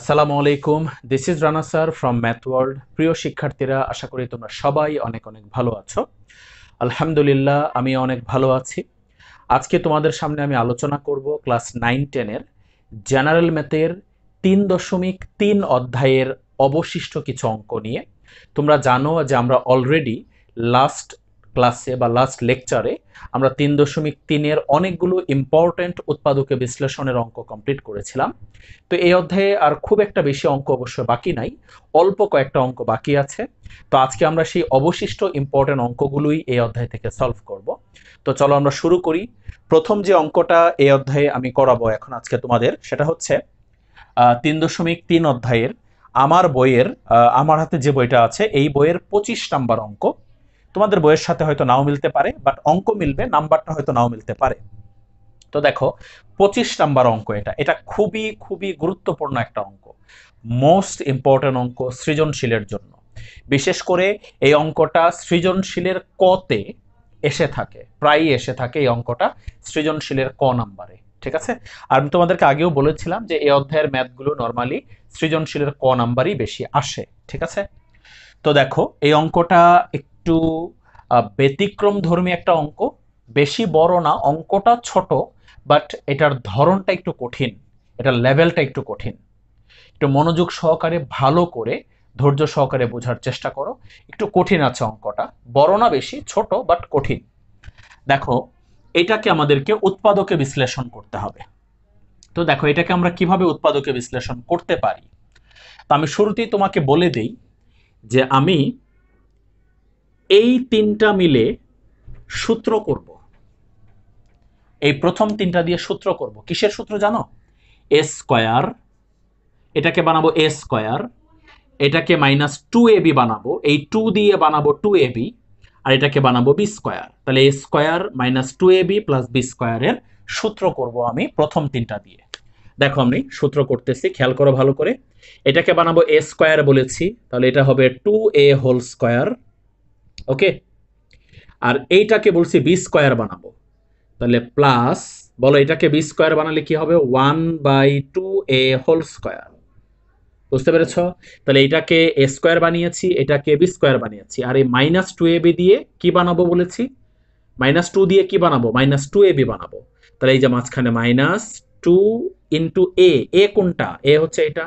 আসসালামু আলাইকুম, this is Rana sir from math world. প্রিয় শিক্ষার্থীরা, আশা করি তোমরা সবাই অনেক অনেক ভালো আছো। আলহামদুলিল্লাহ, আমি অনেক ভালো আছি। আজকে তোমাদের সামনে আমি আলোচনা করব ক্লাস 9-10-এর জেনারেল ম্যাথের 3.3 অধ্যায়ের অবশিষ্ট কিছু অঙ্ক নিয়ে। তোমরা জানো যে আমরা অলরেডি লাস্ট ক্লাসে বা লাস্ট লেকচারে আমরা 3.3-এর অনেকগুলো ইম্পর্ট্যান্ট উৎপাদকে বিশ্লেষণের অঙ্ক কমপ্লিট করেছিলাম। তো এই অধ্যায়ে আর খুব একটা বেশি অঙ্ক অবশ্য বাকি নাই, অল্প কয়েকটা অঙ্ক বাকি আছে। তো আজকে আমরা সেই অবশিষ্ট ইম্পর্ট্যান্ট অঙ্কগুলোই এই অধ্যায় থেকে সলভ করব। তো চলো আমরা শুরু করি। প্রথম যে অঙ্কটা এই অধ্যায়ে আমি করাবো এখন আজকে তোমাদের, সেটা হচ্ছে 3.3 অধ্যায়ের আমার বইয়ের আমার হাতে যে বইটা আছে এই বইয়ের 25 নাম্বার অঙ্ক। তোমাদের বইয়ের সাথে হয়তো নাও মিলতে পারে, বাট অঙ্ক মিলবে, নাম্বারটা হয়তো নাও মিলতে পারে। তো দেখো, 25 নাম্বার অঙ্ক, এটা এটা খুবই খুবই গুরুত্বপূর্ণ একটা অঙ্ক, মোস্ট ইম্পর্টেন্ট অঙ্ক সৃজনশীলের জন্য। বিশেষ করে এই অঙ্কটা সৃজনশীলের কতে এসে থাকে, প্রায়ই এসে থাকে এই অঙ্কটা সৃজনশীলের ক নাম্বারে। ঠিক আছে, আর আমি তোমাদেরকে আগেও বলেছিলাম যে এই অধ্যায়ের ম্যাথগুলো নর্মালি সৃজনশীলের ক নাম্বারই বেশি আসে। ঠিক আছে, তো দেখো এই অঙ্কটা একটু ব্যতিক্রম ধর্মী একটা অঙ্ক। বেশি বড় না, অঙ্কটা ছোট, বাট এটার ধরনটা একটু কঠিন, এটার লেভেলটা একটু কঠিন। একটু মনোযোগ সহকারে ভালো করে ধৈর্য সহকারে বোঝার চেষ্টা করো। একটু কঠিন আছে অঙ্কটা, বড় না বেশি, ছোট বাট কঠিন। দেখো, এটাকে আমাদেরকে উৎপাদকে বিশ্লেষণ করতে হবে। তো দেখো, এটাকে আমরা কিভাবে উৎপাদকে বিশ্লেষণ করতে পারি। তো আমি শুরুতেই তোমাকে বলে দেই যে আমি এই তিনটা মিলে সূত্র করব। এই প্রথম তিনটা দিয়ে সূত্র করব। কিসের সূত্র জানো? এ স্কয়ার, এটাকে বানাবো এ স্কয়ার, এটাকে -2ab বানাবো, এই 2 দিয়ে বানাবো 2ab, আর এটাকে বানাবো বি স্কয়ার। তাহলে এ স্কয়ার -2ab প্লাস বি স্কয়ারের সূত্র করব আমি প্রথম তিনটা দিয়ে। দেখো আমি সূত্র করতেছি, খেয়াল করো ভালো করে। এটাকে বানাবো এ স্কয়ার বলেছি, তাহলে এটা হবে 2a হোল স্কয়ার। ওকে, আর এইটাকে বলছি বি স্কয়ার বানাবো, তাহলে প্লাস, বলো এটাকে বি স্কয়ার বানালে কি হবে? 1/2a whole square. বুঝতে পেরেছ? তাহলে এটাকে এ স্কয়ার বানিয়েছি, এটাকে বি স্কয়ার বানিয়েছি, আর এই -2ab দিয়ে কি বানাবো বলেছি? -2 দিয়ে কি বানাবো? -2ab বানাবো। তাহলে এই যে মাঝখানে -2 ইন্টু এ, এ কোনটা? এ হচ্ছে এটা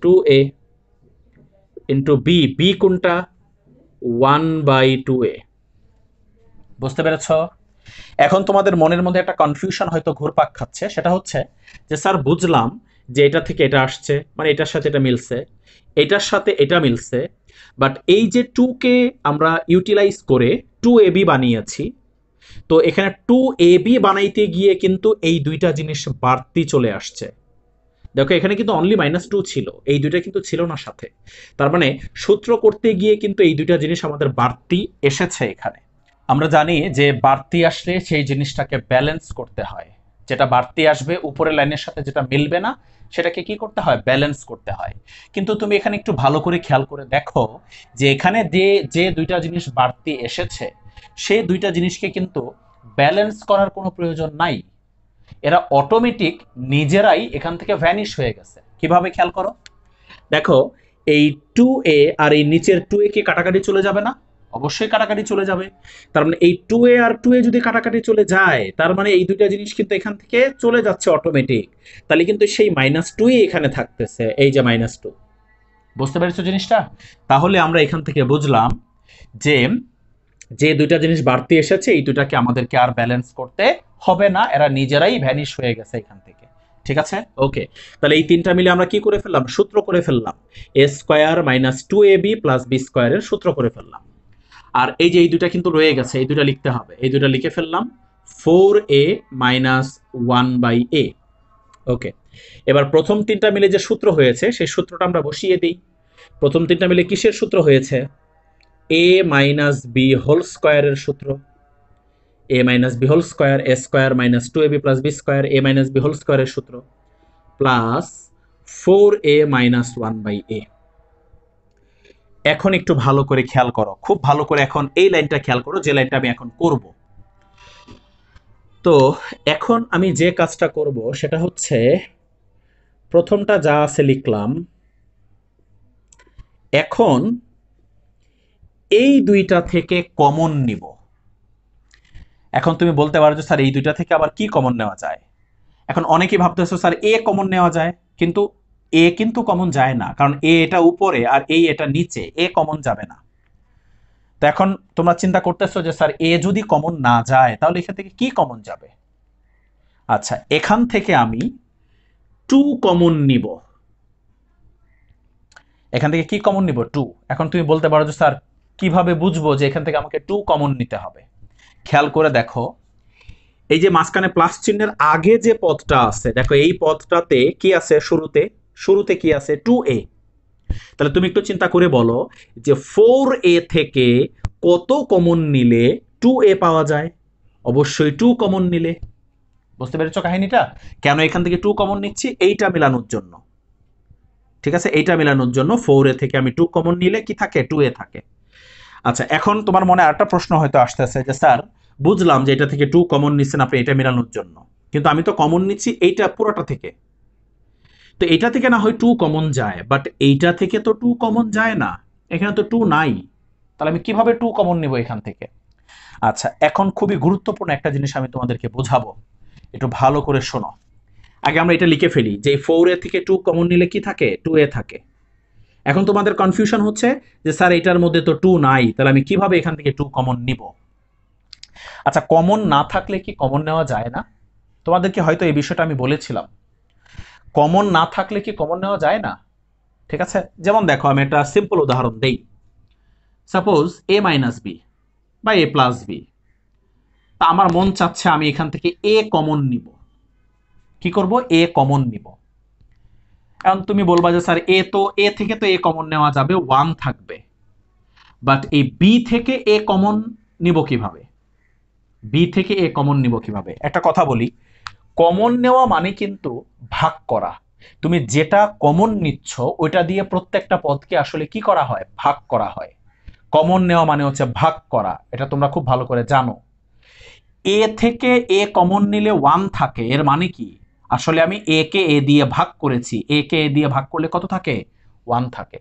2a, ইন্টু বি, বি কোনটা? 1/2a। বুঝতে পেরেছ? এখন তোমাদের মনের মধ্যে একটা কনফিউশন হয়তো ঘুরপাক খাচ্ছে, সেটা হচ্ছে যে স্যার বুঝলাম যে এটা থেকে এটা আসছে, মানে এটার সাথে এটা মিলছে, এটার সাথে এটা মিলছে, বাট এই যে 2 কে আমরা ইউটিলাইজ করে 2ab বানিয়েছি, তো এখানে 2ab বানাইতে গিয়ে কিন্তু এই দুইটা জিনিস বাড়তি চলে আসছে। দেখো এখানে কিন্তু অনলি -2 ছিল, এই দুইটা কিন্তু ছিল না সাথে। তার মানে সূত্র করতে গিয়ে কিন্তু এই দুইটা জিনিস আমাদের বাড়তি এসেছে এখানে। আমরা জানি যে বাড়তি আসলে সেই জিনিসটাকে ব্যালেন্স করতে হয়। যেটা বাড়তি আসবে উপরের লাইনের সাথে যেটা মিলবে না, সেটাকে কি করতে হয়? ব্যালেন্স করতে হয়। কিন্তু তুমি এখানে একটু ভালো করে খেয়াল করে দেখো যে এখানে যে যে দুইটা জিনিস বাড়তি এসেছে, সেই দুইটা জিনিসকে কিন্তু ব্যালেন্স করার কোনো প্রয়োজন নাই। এরা অটোমেটিক নিজেরাই এখান থেকে ভ্যানিশ হয়ে গেছে। কিভাবে? খেয়াল করো, দেখো এই 2a আর এই নিচের 2a কি কাটাকাটি চলে যাবে না? অবশ্যই কাটাকাটি চলে যাবে। তার মানে এই 2a আর 2a যদি কাটাকাটি চলে যায়, তার মানে এই দুইটা জিনিস কিন্তু এখান থেকে চলে যাচ্ছে অটোমেটিক। তাহলে কিন্তু সেই -2 এখানে থাকতেছে, এই যে -2। বুঝতে পেরেছো জিনিসটা? তাহলে আমরা এখান থেকে বুঝলাম যে যে দুইটা জিনিস বাড়তি এসেছে, এই দুইটাকে আমাদেরকে আর ব্যালেন্স করতে হবে না, এরা নিজেরাই ভ্যানিশ হয়ে গেছে এখান থেকে। ঠিক আছে, ওকে। তাহলে এই তিনটা মিলে আমরা কি করে ফেললাম? সূত্র করে ফেললাম। এ স্কয়ার -2ab প্লাস বি স্কয়ারের সূত্র করে ফেললাম। আর এই যে এই দুইটা কিন্তু রয়ে গেছে, এই দুইটা লিখতে হবে, এই দুইটা লিখে ফেললাম, 4a - 1/a। ওকে, এবার প্রথম তিনটা মিলে যে সূত্র হয়েছে সেই সূত্রটা আমরা বসিয়ে দিই। প্রথম তিনটা মিলে কিসের সূত্র হয়েছে? a - b হোল স্কয়ারের সূত্র। a - b whole square, a square -2ab plus b square, a - b whole স্কয়ারের সূত্র, প্লাস 4a - 1/a। এখন একটু ভালো করে খেয়াল করো, খুব ভালো করে এখন এই লাইনটা খেয়াল করো, যে লাইনটা আমি এখন করব। তো এখন আমি যে কাজটা করব সেটা হচ্ছে প্রথমটা যা আছে লিখলাম। এখন এই দুইটা থেকে কমন নিব। এখন তুমি বলতে পারো যে স্যার এই দুইটা থেকে আবার কি কমন নেওয়া যায়। এখন অনেকেই ভাবতেছো স্যার এ কমন নেওয়া যায়, কিন্তু এ কিন্তু কমন যায় না, কারণ এ এটা উপরে আর এই এটা নিচে, এ কমন যাবে না। তো এখন তোমরা চিন্তা করতেছো যে স্যার এ যদি কমন না যায় তাহলে এখান থেকে কি কমন যাবে। আচ্ছা, এখান থেকে আমি টু কমন নিব। এখান থেকে কি কমন নিব? টু। এখন তুমি বলতে পারো যে স্যার কিভাবে বুঝবো যে এখান থেকে আমাকে টু কমন নিতে হবে। খেয়াল করে দেখো, এই যে মাঝখানে প্লাস চিহ্নের আগে যে পদটা আছে, দেখো এই পদটাতে কি আছে? শুরুতে শুরুতে কি আছে? 2a। তাহলে তুমি একটু চিন্তা করে বলো যে 4a থেকে কত কমন নিলে 2a পাওয়া যায়? অবশ্যই 2 কমন নিলে। বুঝতে পেরেছো কাহিনীটা? কেন এখান থেকে 2 কমন নিচ্ছি? এইটা মেলানোর জন্য। ঠিক আছে, এইটা মেলানোর জন্য 4a থেকে আমি 2 কমন নিলে কি থাকে? 2a থাকে। আচ্ছা, এখন তোমার মনে আরেকটা প্রশ্ন হয়তো আসতেছে যে স্যার বুঝলাম যে এটা থেকে 2 কমন নিচ্ছেন আপনি এটা মেলানোর জন্য, কিন্তু আমি তো কমন নিচ্ছি এইটা পুরোটা থেকে। তো এটা থেকে না হয় 2 কমন যায়, বাট এইটা থেকে তো 2 কমন যায় না, এখানে তো 2 নাই। তাহলে আমি কিভাবে 2 কমন নিব এখান থেকে? আচ্ছা, এখন খুবই গুরুত্বপূর্ণ একটা জিনিস আমি তোমাদেরকে বোঝাবো, একটু ভালো করে শোনো। আগে আমরা এটা লিখে ফেলি যে 4a থেকে 2 কমন নিলে কি থাকে? 2a থাকে। এখন তোমাদের কনফিউশন হচ্ছে যে স্যার এটার মধ্যে তো 2 নাই, তাহলে আমি কিভাবে এখান থেকে 2 কমন নিব? আচ্ছা, কমন না থাকলে কি কমন নেওয়া যায় না? তোমাদেরকে হয়তো এই বিষয়টা আমি বলেছিলাম। কমন না থাকলে কি কমন নেওয়া যায় না? ঠিক আছে, যেমন দেখো আমি একটা সিম্পল উদাহরণ দেই। সাপোজ a মাইনাস বি বা a প্লাস বি। তা আমার মন চাচ্ছে আমি এখান থেকে a কমন নিব। কি করব? a কমন নিব। এখন তুমি বলবা যে স্যার এ থেকে তো a কমন নেওয়া যাবে, 1 থাকবে, বাট এই বি থেকে a কমন নিব কিভাবে? বি থেকে এ কমন নিব কিভাবে? একটা কথা বলি, কমন নেওয়া মানে কিন্তু ভাগ করা। তুমি যেটা কমন নিচ্ছ ওইটা দিয়ে প্রত্যেকটা পদকে আসলে কি করা হয়? ভাগ করা হয়। কমন নেওয়া মানে হচ্ছে ভাগ করা, এটা তোমরা খুব ভালো করে জানো। এ থেকে এ কমন নিলে 1 থাকে, এর মানে কি? আসলে আমি এ কে এ দিয়ে ভাগ করেছি, এ কে এ দিয়ে ভাগ করলে কত থাকে? 1 থাকে।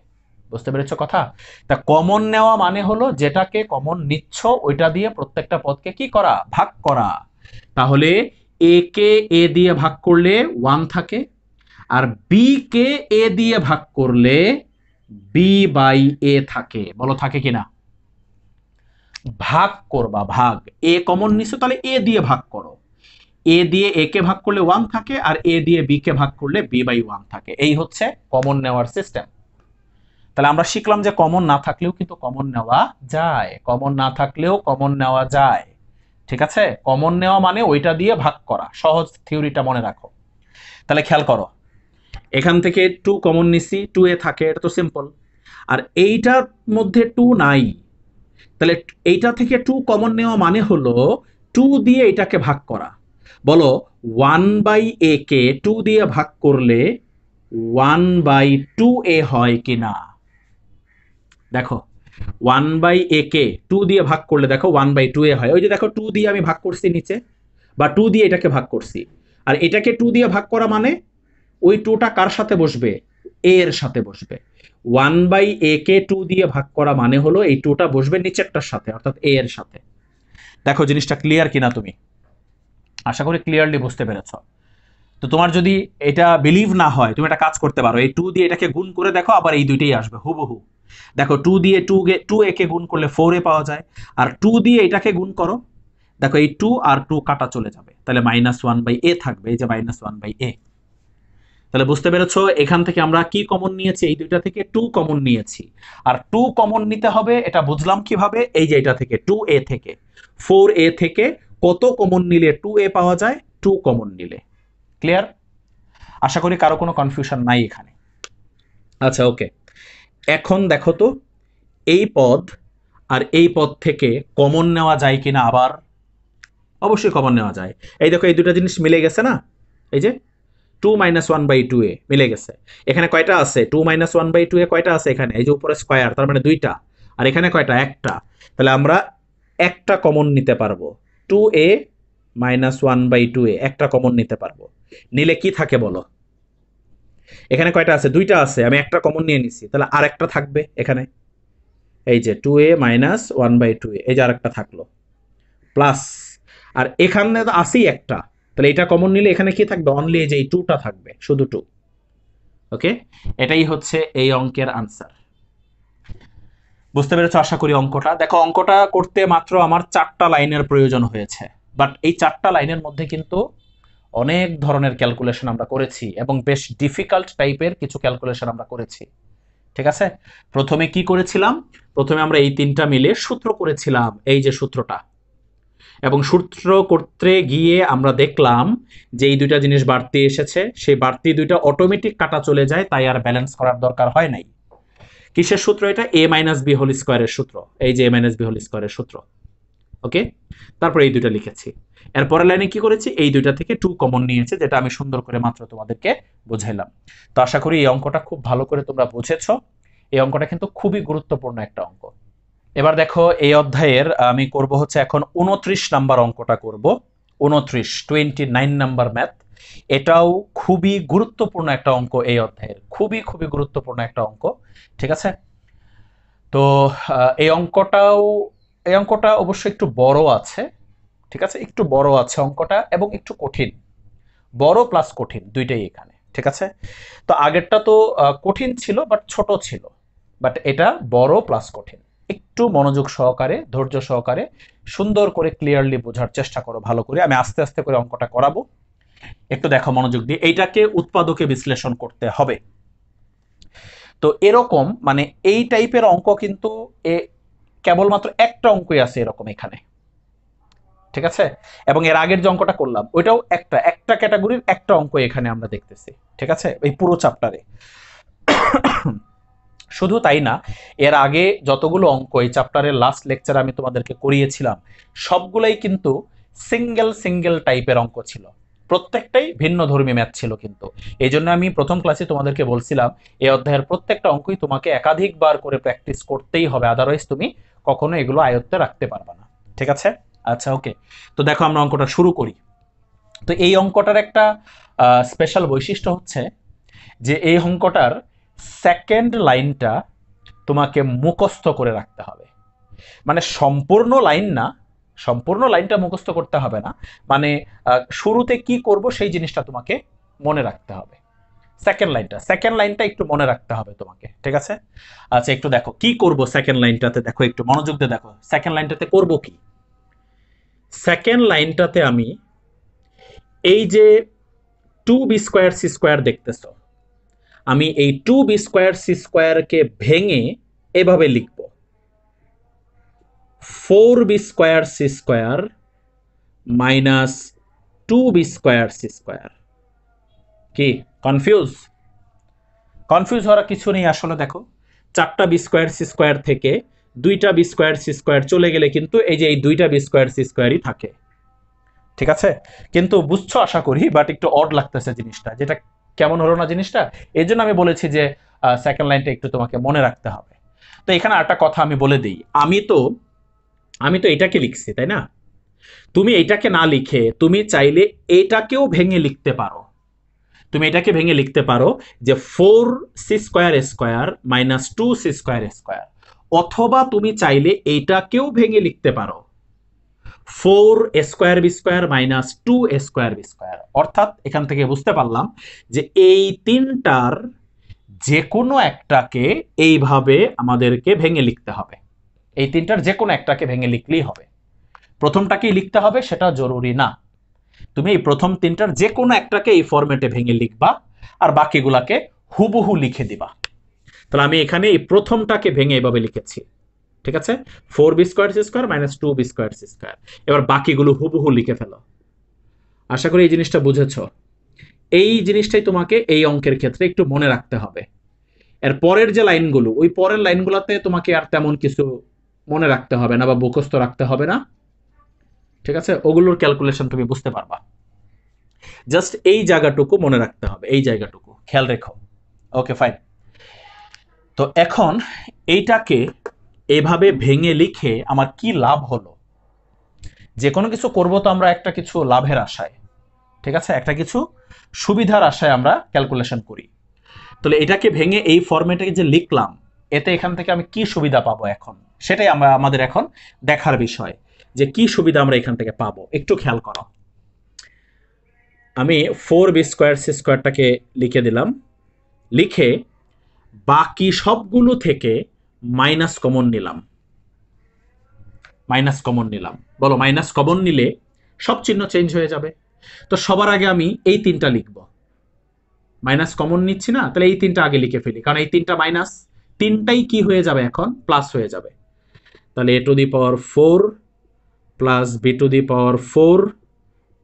বুঝতে পেরেছো কথা? তা কমন নেওয়া মানে হলো যেটাকে কমন নিচ্ছ ওইটা দিয়ে প্রত্যেকটা পদকে কি করা? ভাগ করা। তাহলে এ কে এ দিয়ে ভাগ করলে 1 থাকে, আর বি কে এ দিয়ে ভাগ করলে বি বাই এ থাকে। বলো থাকে কিনা? ভাগ করবা, ভাগ। এ কমন নিছো তাহলে এ দিয়ে ভাগ করো। এ দিয়ে এ কে ভাগ করলে 1 থাকে, আর এ দিয়ে বি কে ভাগ করলে বি বাই 1 থাকে। এই হচ্ছে কমন নেওয়ার সিস্টেম। তাহলে আমরা শিখলাম যে কমন না থাকলেও কিন্তু কমন নেওয়া যায়, কমন না থাকলেও কমন নেওয়া যায়। ঠিক আছে, কমন নেওয়া মানে ওইটা দিয়ে ভাগ করা। সহজ থিওরিটা মনে রাখো। তাহলে খেয়াল করো, এখান থেকে 2 কমন নিছি, 2a থাকে, এটা তো সিম্পল। আর এইটার মধ্যে 2 নাই, তাহলে এইটা থেকে 2 কমন নেওয়া মানে হলো 2 দিয়ে এটাকে ভাগ করা। বলো 1 বাই a কে 2 দিয়ে ভাগ করলে 1 বাই 2a হয় কিনা? দেখো 1 বাই a কে 2 দিয়ে ভাগ করলে দেখো 1 বাই 2a হয়। ওই যে দেখো 2 দিয়ে আমি ভাগ করছি নিচে, বা 2 দিয়ে এটাকে ভাগ করছি। আর এটাকে 2 দিয়ে ভাগ করা মানে ওই 2টা কার সাথে বসবে? a এর সাথে বসবে। 1 বাই a কে 2 দিয়ে ভাগ করা মানে হলো এই 2টা বসবে নিচেরটার সাথে, অর্থাৎ a এর সাথে। দেখো জিনিসটা ক্লিয়ার কিনা তুমি? আশা করি ক্লিয়ারলি বুঝতে পেরেছ। তো তোমার যদি এটা বিলিভ না হয় তুমি একটা কাজ করতে পারো, এই 2 দিয়ে এটাকে গুণ করে দেখো, আবার এই দুইটাই আসবে হুবহু। দেখো 2 দিয়ে 2 কে গুণ করলে 4a পাওয়া যায়, আর 2 দিয়ে এটাকে গুণ করো, দেখো এই 2 আর 2 কাটা চলে যাবে, তাহলে -1/a থাকবে, এই যে -1/a। তাহলে বুঝতে পেরেছো এখান থেকে আমরা কি কমন নিয়েছি? এই দুইটা থেকে 2 কমন নিয়েছি। আর 2 কমন নিতে হবে এটা বুঝলাম কিভাবে? এই যে এটা থেকে 2a থেকে 4a থেকে কত কমন নিলে 2a পাওয়া যায়? 2 কমন নিলে। ক্লিয়ার? আশা করি কারো কোনো কনফিউশন নাই এখানে। আচ্ছা ওকে, এখন দেখো তো এই পদ আর এই পদ থেকে কমন নেওয়া যায় কিনা আবার? অবশ্যই কমন নেওয়া যায়। এই দেখো এই দুটো জিনিস মিলে গেছে না? এই যে 2 -1/2a মিলে গেছে। এখানে কয়টা আছে? 2 -1/2a কয়টা আছে এখানে? এই যে উপরে স্কয়ার, তার মানে 2টা। আর এখানে কয়টা? একটা। তাহলে আমরা একটা কমন নিতে পারবো। 2a -1/2a একটা কমন নিতে পারবো। নিলে কি থাকে বলো? এখানে কয়টা আছে? দুইটা আছে, আমি একটা কমন নিয়ে নিছি, তাহলে আর একটা থাকবে এখানে, এই যে 2a মাইনাস 1/2a, এই যে আর একটা থাকলো, প্লাস, আর এখানে তো আসেই একটা, তাহলে এটা কমন নিলে এখানে কি থাকবে? অনলি এই যে এই 2টা থাকবে, শুধু 2। ওকে, এটাই হচ্ছে এই অঙ্কের আনসার। বুঝতে পেরেছো আশা করি অঙ্কটা? দেখো অঙ্কটা করতে মাত্র আমার 4টা লাইনের প্রয়োজন হয়েছে, বাট এই 4টা লাইনের মধ্যে কিন্তু অনেক ধরনের ক্যালকুলেশন আমরা করেছি এবং বেশ ডিফিকাল্ট টাইপের কিছু ক্যালকুলেশন আমরা করেছি। ঠিক আছে, প্রথমে কি করেছিলাম? প্রথমে আমরা এই 3টা মিলে সূত্র করেছিলাম, এই যে সূত্রটা, এবং সূত্র করতে গিয়ে আমরা দেখলাম যে এই দুইটা জিনিস বাড়তি এসেছে, সেই বাড়তি দুইটা অটোমেটিক কাটা চলে যায়, তাই আর ব্যালেন্স করার দরকার হয় নাই। কিসের সূত্র এটা? a মাইনাস বি হোল স্কোয়ারের সূত্র, এই যে a মাইনাস বি হোল স্কোয়ারের সূত্র। ওকে, তারপর এই দুইটা লিখেছি। এরপরের লাইনে কি করেছি? এই দুইটা থেকে 2 কমন নিয়েছে, যেটা আমি সুন্দর করে মাত্র তোমাদেরকে বুঝাইলাম। তো আশা করি এই অঙ্কটা খুব ভালো করে তোমরা বুঝেছো। এই অঙ্কটা কিন্তু খুবই গুরুত্বপূর্ণ একটা অঙ্ক। এবার দেখো এই অধ্যায়ের আমি করব হচ্ছে এখন 29 নাম্বার অঙ্কটা করব। 29 নাম্বার ম্যাথ। এটাও খুবই গুরুত্বপূর্ণ একটা অঙ্ক, এই অধ্যায়ের খুবই খুবই গুরুত্বপূর্ণ একটা অঙ্ক। ঠিক আছে, তো এই অঙ্কটা অবশ্যই একটু বড় আছে। ঠিক আছে, একটু বড় আছে অঙ্কটা এবং একটু কঠিন, বড় প্লাস কঠিন দুইটাই এখানে। ঠিক আছে, তো আগেরটা তো কঠিন ছিল বাট ছোট ছিল, বাট এটা বড় প্লাস কঠিন। একটু মনোযোগ সহকারে, ধৈর্য সহকারে, সুন্দর করে ক্লিয়ারলি বোঝার চেষ্টা করো ভালো করে। আমি আস্তে আস্তে করে অঙ্কটা করাবো, একটু দেখো মনোযোগ দিয়ে। এইটাকে উৎপাদকে বিশ্লেষণ করতে হবে। তো এরকম মানে এই টাইপের অঙ্ক কিন্তু কেবলমাত্র একটা অঙ্কই আছে এরকম এখানে। ঠিক আছে, এবং এর আগের যে অঙ্কটা করলাম ওইটাও একটা ক্যাটাগরির একটা অঙ্ক এখানে আমরা দেখতেছি। ঠিক আছে, এই পুরো চ্যাপ্টারে। শুধু তাই না, এর আগে যতগুলো অঙ্ক এই চ্যাপ্টারের লাস্ট লেকচারে আমি তোমাদেরকে করিয়েছিলাম, সবগুলাই কিন্তু সিঙ্গেল টাইপের অঙ্ক ছিল, প্রত্যেকটাই ভিন্ন ধর্মী ম্যাথ ছিল। কিন্তু এই জন্য আমি প্রথম ক্লাসে তোমাদেরকে বলছিলাম এই অধ্যায়ের প্রত্যেকটা অঙ্কই তোমাকে একাধিকবার করে প্র্যাকটিস করতেই হবে, আদারওয়াইজ তুমি কখনো এগুলো আয়ত্তে রাখতে পারবে না। ঠিক আছে, আচ্ছা ওকে। তো দেখো আমরা অঙ্কটা শুরু করি। তো এই অঙ্কটার একটা স্পেশাল বৈশিষ্ট্য হচ্ছে যে এই অঙ্কটার সেকেন্ড লাইনটা তোমাকে মুখস্থ করে রাখতে হবে। মানে সম্পূর্ণ লাইন না, সম্পূর্ণ লাইনটা মুখস্থ করতে হবে না, মানে শুরুতে কি করব সেই জিনিসটা তোমাকে মনে রাখতে হবে। সেকেন্ড লাইনটা একটু মনে রাখতে হবে তোমাকে। ঠিক আছে, আচ্ছা একটু দেখো কি করব সেকেন্ড লাইনটাতে, দেখো একটু মনোযোগ দিয়ে দেখো সেকেন্ড লাইনটাতে করব কি। সেকেন্ড লাইনটাতে আমি এই যে 2b স্কোয়ার সি স্কোয়ার দেখতেছ, আমি এই 2b স্কোয়ার সি স্কোয়ারকে ভেঙে এভাবে লিখব 4b square C square minus 2b square C square. কি কনফিউজ হওয়ার কিছু নেই। আসলে দেখো 4টা বি স্কোয়ার সি স্কোয়ার থেকে 2টা বি স্কোয়ার সি স্কোয়ার চলে গেলে কিন্তু এই যে এই 2টা বি স্কোয়ার সি স্কোয়ারই থাকে। ঠিক আছে, কিন্তু বুঝছো আশা করি, বাট একটু অড লাগতেছে জিনিসটা, যেটা কেমন হলো না জিনিসটা। এই জন্য আমি বলেছি যে সেকেন্ড লাইনটা একটু তোমাকে মনে রাখতে হবে। তো এখানে একটা কথা আমি বলে দিই, আমি তো এটাকে লিখছি তাই না, তুমি এটাকে না লিখে তুমি চাইলে এটাকেও ভেঙে লিখতে পারো। তুমি এটাকে ভেঙে লিখতে পারো যে 4c square square minus 2c square square, অথবা তুমি চাইলে এটাকেও ভেঙে লিখতে পারো 4a square B square minus 2a square B square. অর্থাৎ এখান থেকে বুঝতে পারলাম যে এই তিনটার যে কোনো একটাকে এইভাবে আমাদেরকে ভেঙে লিখতে হবে। এই তিনটার যে কোনো একটাকে ভেঙে লিখলেই হবে, প্রথমটাকেই লিখতে হবে সেটা জরুরি না। তুমি এই প্রথম তিনটার যে কোনো একটাকে এই ফরম্যাটে ভেঙে লিখবা আর বাকিগুলাকে হুবহু লিখে দিবা। তাহলে আমি এখানে এই প্রথমটাকে ভেঙে এভাবে লিখেছি। ঠিক আছে, 4b square C square minus 2b square C square. এবার বাকিগুলো হুবহু লিখে ফেলো। আশা করি এই জিনিসটা বুঝেছো। এই জিনিসটাই তোমাকে এই অঙ্কের ক্ষেত্রে একটু মনে রাখতে হবে। এর পরের যে লাইনগুলো, ওই পরের লাইনগুলোতে তোমাকে আর তেমন কিছু মনে রাখতে হবে না বা মুখস্থ রাখতে হবে না। ঠিক আছে, ওগুলোর ক্যালকুলেশন তুমি বুঝতে পারবা, জাস্ট এই জায়গাটুকু মনে রাখতে হবে, এই জায়গাটুকু খেয়াল রেখো। Okay fine. তো এখন এইটাকে এভাবে ভেঙে লিখে আমার কি লাভ হলো? যে কোনো কিছু করব তো আমরা একটা কিছু লাভের আশায়, ঠিক আছে, একটা কিছু সুবিধার আশায় আমরা ক্যালকুলেশন করি। তাহলে এটাকে ভেঙে এই ফরম্যাটে যে লিখলাম, এতে এখান থেকে আমি কি সুবিধা পাবো এখন, সেটাই আমাদের এখন দেখার বিষয়, যে কি সুবিধা আমরা এখান থেকে পাবো। একটু খেয়াল করো, আমি 4b²c² লিখে দিলাম, লিখে বাকি সবগুলো থেকে মাইনাস কমন নিলাম। মাইনাস কমন নিলাম, বলো মাইনাস কমন নিলে সব চিহ্ন চেঞ্জ হয়ে যাবে। তো সবার আগে আমি এই তিনটা লিখব, মাইনাস কমন নিচ্ছি না, তাহলে এই তিনটা আগে লিখে ফেলি, কারণ এই তিনটা মাইনাস, তিনটাই কি হয়ে যাবে এখন, প্লাস হয়ে যাবে। তাহলে a⁴ plus b⁴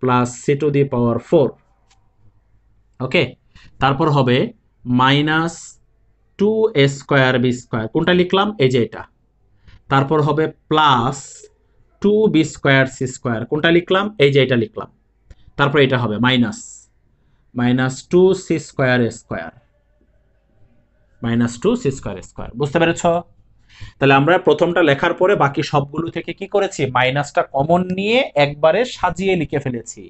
plus c⁴, ওকে। তারপর হবে -2a²b², কোনটা লিখলাম, এই যে এটা। তারপর হবে প্লাস 2b²c², কোনটা লিখলাম, এই যে এটা লিখলাম। তারপর এটা হবে -2c²² বুঝতে পেরেছ? তাহলে আমরা প্রথমটা লেখার পরে বাকি সবগুলো থেকে কি করেছি, মাইনাসটা কমন নিয়ে একবারে সাজিয়ে লিখে ফেলেছি।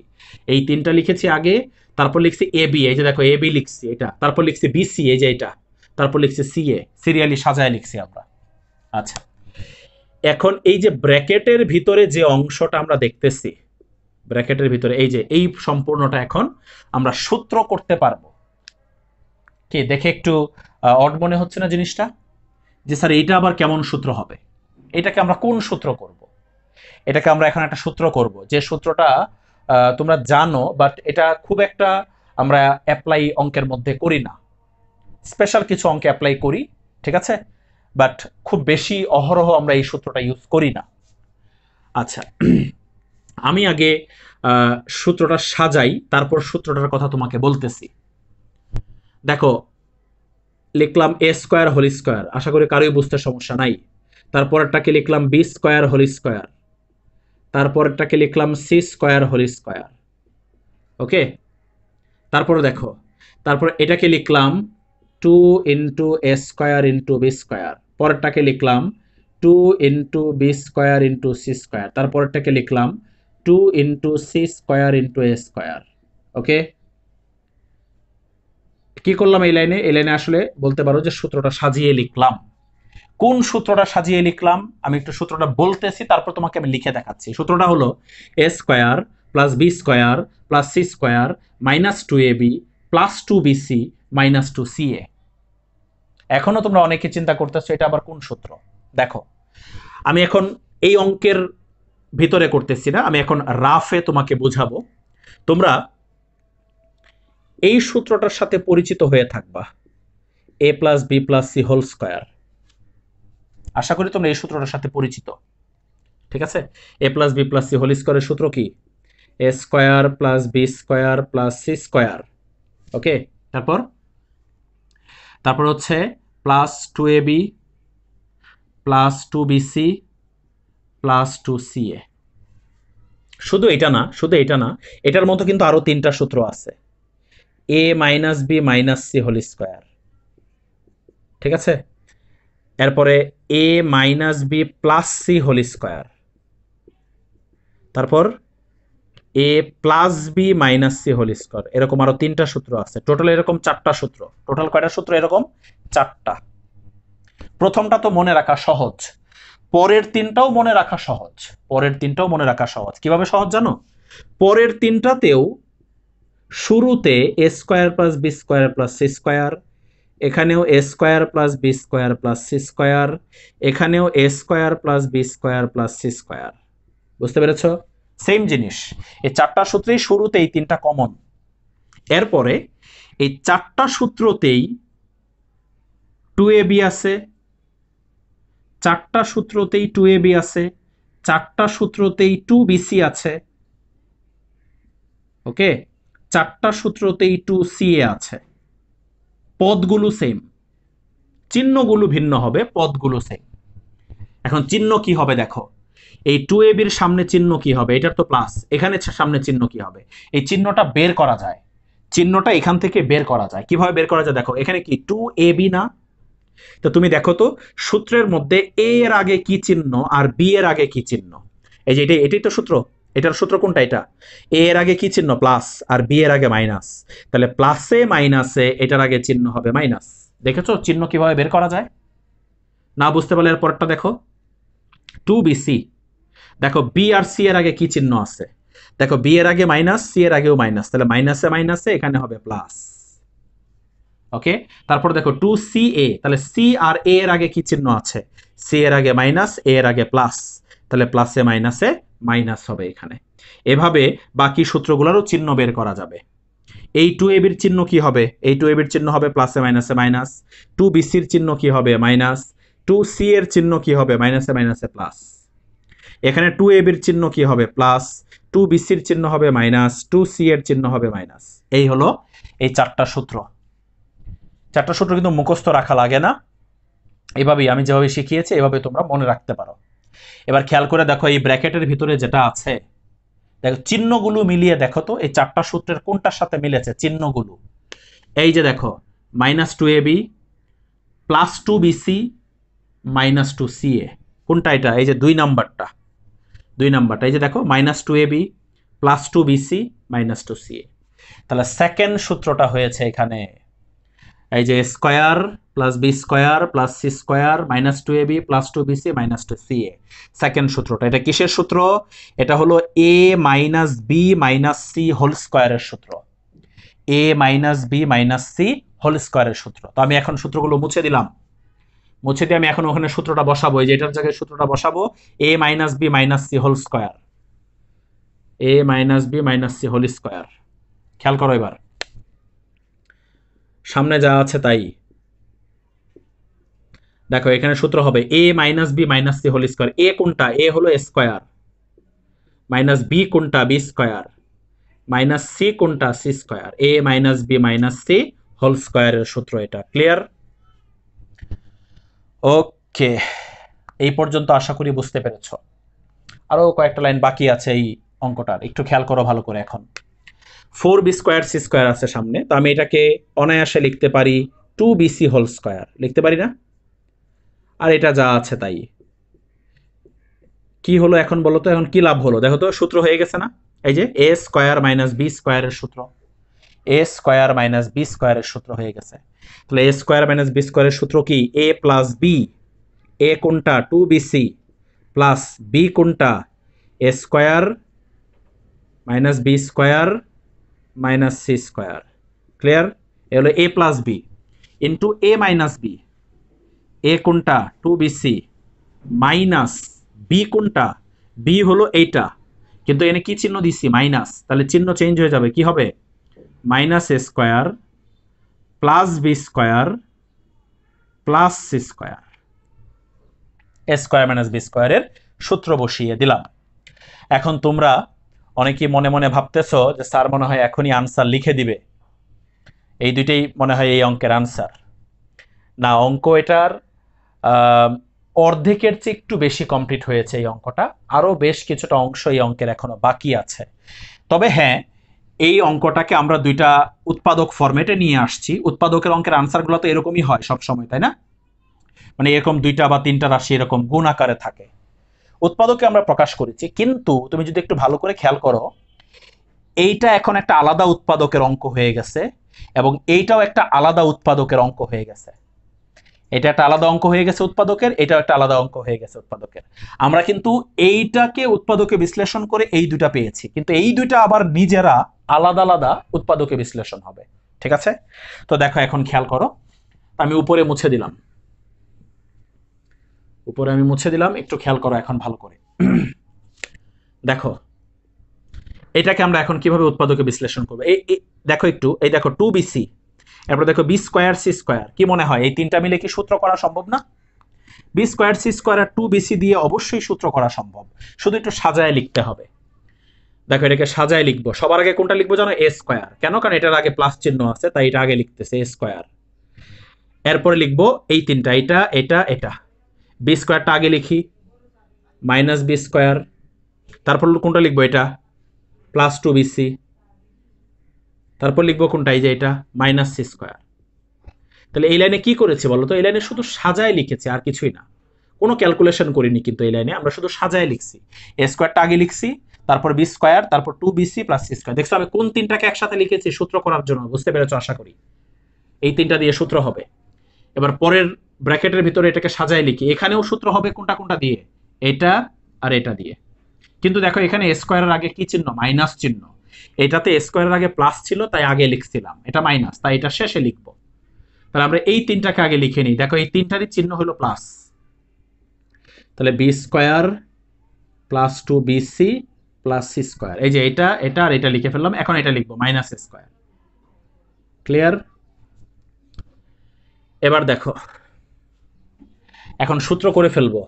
এই তিনটা লিখেছি আগে, তারপর লিখছি এবি, এই যে দেখো এবি লিখছি এটা, তারপর লিখছি বিসি, এই যে এটা, তারপর লিখছি সিএ, সিরিয়ালি সাজায় লিখছি আমরা। আচ্ছা, এখন এই যে ব্র্যাকেটের ভিতরে যে অংশটা আমরা দেখতেছি, ব্র্যাকেটের ভিতরে এই যে এই সম্পূর্ণটা এখন আমরা সূত্র করতে পারবো। কি দেখে একটু অড মনে হচ্ছে না জিনিসটা, যে স্যার এইটা আবার কেমন সূত্র হবে, এটাকে আমরা কোন সূত্র করব? এটাকে আমরা এখন একটা সূত্র করব, যে সূত্রটা তোমরা জানো, বাট এটা খুব একটা আমরা অ্যাপ্লাই অঙ্কের মধ্যে করি না, স্পেশাল কিছু অঙ্কে অ্যাপ্লাই করি, ঠিক আছে, বাট খুব বেশি অহরহ আমরা এই সূত্রটা ইউজ করি না। আচ্ছা, আমি আগে সূত্রটা সাজাই, তারপর সূত্রটার কথা তোমাকে বলতেছি। দেখো, লিখলাম a²², আশা করি কারোই বুঝতে সমস্যা নাই। তারপরটাকে লিখলাম b²², তারপরটাকে লিখলাম c²², ওকে। তারপর দেখো, তারপর এটাকে লিখলাম 2 × a² × b², পরেরটাকে লিখলাম 2 × b² × c², তারপরটাকে লিখলাম 2 × c² × a², ওকে। কি করলাম এই লাইনে, এই লাইনে আসলে বলতে পারো যে সূত্রটা সাজিয়ে লিখলাম। কোন সূত্রটা সাজিয়ে লিখলাম আমি একটু সূত্রটা বলতেছি, তারপর তোমাকে আমি লিখে দেখাচ্ছি। সূত্রটা হলো a² + b² + c² -2ab + 2bc - 2ca। এখনো তোমরা অনেকে চিন্তা করতেছো এটা আবার কোন সূত্র। দেখো, আমি এখন এই অঙ্কের ভিতরে করতেছি না, আমি এখন রাফে তোমাকে বোঝাবো। তোমরা এই সূত্রটার সাথে পরিচিত হয়ে থাকবা, a + b + c²। আশা করি তোমরা এই সূত্রটার সাথে পরিচিত, ঠিক আছে। a + b + c² এর সূত্র কি, a² + b² + c², ওকে। তারপর হচ্ছে +2ab + 2bc + 2ca। শুধু এটা না, এটার মতো কিন্তু আরো তিনটা সূত্র আছে, a - b - c², ঠিক আছে। এরপরে a - b + c², তারপর a + b - c², এরকম আরো তিনটা সূত্র আছে। টোটাল এরকম চারটা সূত্র। টোটাল কয়টা সূত্র, এরকম চারটা। প্রথমটা তো মনে রাখা সহজ, পরের তিনটাও মনে রাখা সহজ। কিভাবে সহজ জানো? পরের তিনটাতেও শুরুতে a² + b² + c², এখানেও a² + b² + c², এখানেও a² + b² + c²। বুঝতে পেরেছ? সেম জিনিস, এই চারটা সূত্রেই শুরুতে এই তিনটা কমন। এরপরে এই চারটা সূত্রতেই 2ab আছে, চারটা সূত্রতেই 2ab আছে, চারটা সূত্রতেই 2bc আছে, ওকে। চারটা সূত্রতেই 2ca আছে। পদগুলো সেম, চিহ্নগুলো ভিন্ন হবে, পদগুলো সেম। এখন চিহ্ন কি হবে দেখো, এই 2ab এর সামনে চিহ্ন কি হবে, এটার তো প্লাস, এখানে সামনে চিহ্ন কি হবে, এই চিহ্নটা বের করা যায়, চিহ্নটা এখান থেকে বের করা যায়। কিভাবে বের করা যায় দেখো, এখানে কি 2ab না, তো তুমি দেখো তো সূত্রের মধ্যে a এর আগে কি চিহ্ন আর b এর আগে কি চিহ্ন, এই যে এটাই তো সূত্র। এটার সূত্র কোনটা? এটা এ এর আগে কি চিহ্ন? প্লাস, আর বি এর আগে মাইনাস। তাহলে প্লাসে মাইনাসে এটার আগে চিহ্ন হবে মাইনাস। দেখেছো চিহ্ন কিভাবে বের করা যায়? না বুঝতে পারলে এর পরেরটা দেখো, 2bc। দেখো বি আর সি এর আগে কি চিহ্ন আছে? দেখো বি এর আগে মাইনাস, সি এর আগেও মাইনাস, তাহলে মাইনাসে মাইনাসে এখানে হবে প্লাস। ওকে, তারপর দেখো 2ca, তাহলে সি আর এ এর আগে কি চিহ্ন আছে? সি এর আগে মাইনাস, এ এর আগে প্লাস, তাহলে প্লাসে মাইনাসে মাইনাস হবে এখানে। এভাবে বাকি সূত্রগুলোরও চিহ্ন বের করা যাবে। এই 2ab এর চিহ্ন কি হবে? এই 2ab এর চিহ্ন হবে প্লাসে মাইনাসে মাইনাস। 2bc এর চিহ্ন কি হবে? মাইনাস। 2c এর চিহ্ন কি হবে? মাইনাসে মাইনাসে প্লাস। এখানে 2ab এর চিহ্ন কি হবে? প্লাস। 2bc এর চিহ্ন হবে মাইনাস, 2c এর চিহ্ন হবে মাইনাস। এই হলো এই চারটা সূত্র। চারটা সূত্র কিন্তু মুখস্থ রাখা লাগে না, এভাবেই আমি যেভাবে শিখিয়েছি এভাবে তোমরা মনে রাখতে পারো। এবার খেয়াল করে দেখো এই ব্র্যাকেটের ভিতরে যেটা আছে, দেখো চিহ্নগুলো মিলিয়ে দেখো তো এই চারটা সূত্রের কোনটার সাথে মিলেছে চিহ্নগুলো। এই যে দেখো -2ab +2bc -2ca, কোনটা এটা? এই যে 2 নাম্বারটা, 2 নাম্বারটা এই যে দেখো -2ab +2bc -2ca। তাহলে সেকেন্ড সূত্রটা হয়েছে এখানে এই যে square plus B square plus C square -2ab +2bc -2ca। Second সূত্রটা, এটা কিসের সূত্র? এটা হলো a - b - c হোল স্কয়ারের সূত্র। a - b - c হোল স্কয়ারের সূত্র। তো আমি এখন সূত্রগুলো মুছে দিলাম, মুছে দিয়ে আমি এখন ওখানে সূত্রটা বসাবো। এই যে এটার জায়গায় সূত্রটা বসাবো, a - b - c whole square, a - b - c whole square. খেয়াল করো এবার সামনে যা আছে তাই দেখো, এখানে সূত্র হবে a - b - c whole square. a কোনটা? a হলো স্কয়ার, মাইনাস বি কোনটা? বি স্কয়ার, মাইনাস সি কোনটা? C square. a - b - c whole স্কয়ারের সূত্র এটা। ক্লিয়ার? ওকে, এই পর্যন্ত আশা করি বুঝতে পেরেছ। আরো কয়েকটা লাইন বাকি আছে এই অঙ্কটার, একটু খেয়াল করো ভালো করে। এখন 4b স্কয়ার সি স্কয়ার আছে সামনে, তো আমি এটাকে অনায়াসে লিখতে পারি 2bc হোল স্কয়ার, লিখতে পারি না? আর এটা যা আছে তাই। কি হলো এখন বলো তো? এখন কি লাভ হলো? দেখো তো সূত্র হয়ে গেছে না? এই যে a স্কয়ার মাইনাস বি স্কয়ারের সূত্র, a স্কয়ার মাইনাস বি স্কয়ারের সূত্র হয়ে গেছে। তাহলে a স্কয়ার মাইনাস বি স্কয়ারের সূত্র কি? a প্লাস বি, a কোনটা? 2bc প্লাস বি কোনটা? a square minus B square minus C square. Clear? এ হলো a plus B into a minus B, a কোনটা? 2bc মাইনাস বি কোনটা? B হলো এইটা, কিন্তু এনে কি চিহ্ন দিচ্ছি? মাইনাস, তাহলে চিহ্ন চেঞ্জ হয়ে যাবে, কি হবে? Minus A square plus B square plus C square. A square minus B স্কয়ারের সূত্র বসিয়ে দিলাম। এখন তোমরা অনেকেই মনে মনে ভাবতেছো যে স্যার মনে হয় এখনই আনসার লিখে দিবে, এই দুইটাই মনে হয় এই অঙ্কের আনসার। না, অঙ্ক এটার অর্ধেকের চেয়ে একটু বেশি কমপ্লিট হয়েছে এই অঙ্কটা, আরও বেশ কিছুটা অংশ এই অঙ্কের এখনো বাকি আছে। তবে হ্যাঁ, এই অঙ্কটাকে আমরা দুইটা উৎপাদক ফরম্যাটে নিয়ে আসছি। উৎপাদকের অঙ্কের আনসারগুলো তো এরকমই হয় সব সময়, তাই না? মানে এরকম 2টা বা 3টা রাশি এরকম গুণ আকারে থাকে, উৎপাদকে আমরা প্রকাশ করেছি। কিন্তু তুমি যদি একটু ভালো করে খেয়াল করো, এইটা এখন একটা আলাদা উৎপাদকের অঙ্ক হয়ে গেছে এবং এইটাও একটা আলাদা উৎপাদকের অঙ্ক হয়ে গেছে। এটা একটা আলাদা অঙ্ক হয়ে গেছে উৎপাদকের, এটাও একটা আলাদা অঙ্ক হয়ে গেছে উৎপাদকের। আমরা কিন্তু এইটাকে উৎপাদকে বিশ্লেষণ করে এই দুটা পেয়েছি, কিন্তু এই দুইটা আবার নিজেরা আলাদা আলাদা উৎপাদকে বিশ্লেষণ হবে। ঠিক আছে? তো দেখো এখন খেয়াল করো, আমি উপরে মুছে দিলাম, উপরে আমি মুছে দিলাম, একটু খেয়াল করো এখন ভালো করে। দেখো এটাকে আমরা এখন কিভাবে উৎপাদকে বিশ্লেষণ করবো? এই দেখো একটু, এই দেখো 2bc, এরপর দেখো বি স্কয়ার সি স্কয়ার। কি মনে হয় এই তিনটা মিলে কি সূত্র করা সম্ভব না? বি স্কয়ার সি স্কয়ার আর 2bc দিয়ে অবশ্যই সূত্র করা সম্ভব, শুধু একটু সাজায় লিখতে হবে। দেখো এটাকে সাজায় লিখবো, সবার আগে কোনটা লিখবো জানো? এ স্কয়ার। কেন? কারণ এটার আগে প্লাস চিহ্ন আছে, তাই এটা আগে লিখতেছে এ স্কয়ার। এরপরে লিখবো এই তিনটা, এটা এটা এটা। বি স্কয়ারটা আগে লিখি, মাইনাস বি স্কয়ার। তারপর কোনটা লিখবো? এটা প্লাস 2bc। তারপর লিখবো কোনটা? এই যে এটা মাইনাস সি স্কয়ার। তাহলে এই লাইনে কি করেছি বলো তো? এই লাইনে শুধু সাজায় লিখেছি, আর কিছুই না, কোনো ক্যালকুলেশন করিনি। কিন্তু এই লাইনে আমরা শুধু সাজায় লিখছি। এ স্কয়ারটা আগে লিখছি, তারপর বি স্কোয়ার, তারপর 2bc প্লাস সি স্কোয়ার। দেখছো আমি কোন তিনটাকে একসাথে লিখেছি সূত্র করার জন্য, বুঝতে পেরেছো আশা করি। এই তিনটা দিয়ে সূত্র হবে। এবার পরের ব্র্যাকেটের ভিতরে এটাকে সাজায় লিখি, এখানেও সূত্র হবে কোনটা কোনটা দিয়ে, এটা আর এটা দিয়ে। কিন্তু দেখো এখানে এ স্কোয়ারের আগে কি চিহ্ন, মাইনাস চিহ্ন। এটাতে এ স্কোয়ারের আগে প্লাস ছিল তাই আগে লিখছিলাম, এটা মাইনাস তাই এটা শেষে লিখবো। তাহলে আমরা এই তিনটাকে আগে লিখে নিই। দেখো এই তিনটারই চিহ্ন হলো প্লাস, তাহলে B square plus 2bc plus C square. এই যে এটা এটা আর এটা লিখে ফেললাম, এখন এটা লিখবো মাইনাস স্কোয়ার। ক্লিয়ার? এবার দেখো এখন সূত্র করে ফেলবো।